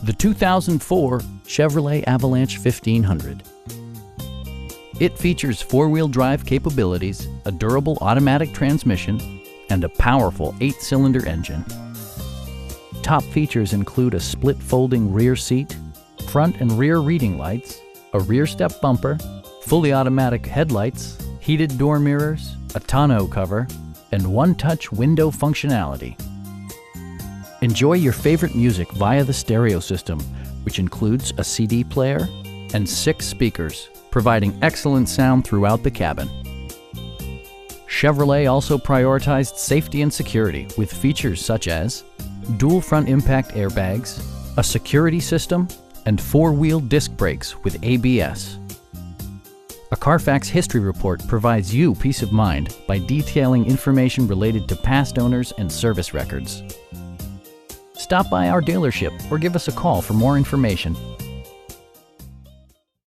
The 2004 Chevrolet Avalanche 1500. It features four-wheel drive capabilities, a durable automatic transmission, and a powerful 8-cylinder engine. Top features include a split folding rear seat, front and rear reading lights, a rear step bumper, fully automatic headlights, heated door mirrors, a tonneau cover, and one-touch window functionality. Enjoy your favorite music via the stereo system, which includes a CD player and 6 speakers, providing excellent sound throughout the cabin. Chevrolet also prioritized safety and security with features such as dual front impact airbags, a security system, and 4-wheel disc brakes with ABS. A Carfax history report provides you peace of mind by detailing information related to past owners and service records. Stop by our dealership or give us a call for more information.